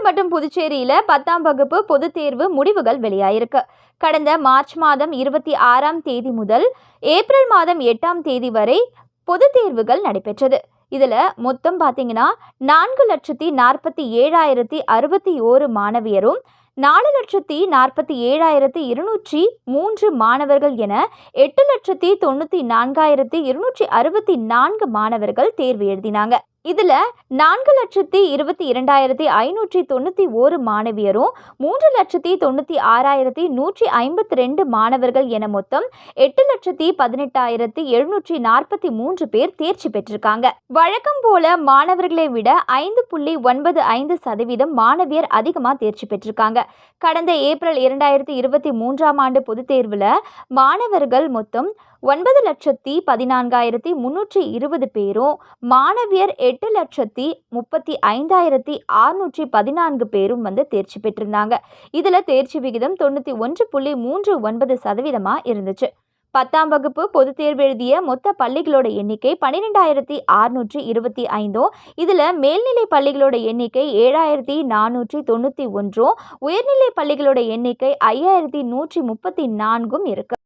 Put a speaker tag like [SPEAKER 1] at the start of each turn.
[SPEAKER 1] மற்றும் புதுச்சேரியில் 10ஆம் வகுப்பு பொதுத் தேர்வு முடிவுகள் வெளியாயிருக்கு. கடந்த மார்ச் மாதம் 26ஆம் தேதி முதல் ஏப்ரல் மாதம் 8ஆம் தேதி வரை பொதுத் தேர்வுகள் நடைபெற்றது. இதில் மொத்தம் பார்த்தீங்கன்னா 4,47,061 மாணவியரும் 4,47,203 மாணவர்கள் என 8,94,264 மாணவர்கள் தேர்வு எழுதினாங்க. இதுல 4,22,591 மாணவியரும் 3,96,152 மாணவர்கள் என மொத்தம் 8,18,743 பேர் தேர்ச்சி பெற்றிருக்காங்க. வழக்கம் போல மாணவர்களை விட 5.95% மாணவியர் அதிகமாக தேர்ச்சி பெற்றிருக்காங்க. கடந்த ஏப்ரல் 2023ஆம் ஆண்டு பொதுத் தேர்வுல மாணவர்கள் மொத்தம் 9,14,320 பேரும் மாணவியர் 8,35,614 பேரும் தேர்ச்சி பெற்றிருந்தாங்க. இதுல தேர்ச்சி விகிதம் 91.39% இருந்துச்சு. 10ஆம் வகுப்பு பொதுத் தேர்வு எழுதிய மொத்த பள்ளிகளோட எண்ணிக்கை 12,625. இதுல மேல்நிலை பள்ளிகளோட எண்ணிக்கை 7,491, உயர்நிலை பள்ளிகளோட எண்ணிக்கை 5,134 இருக்கு.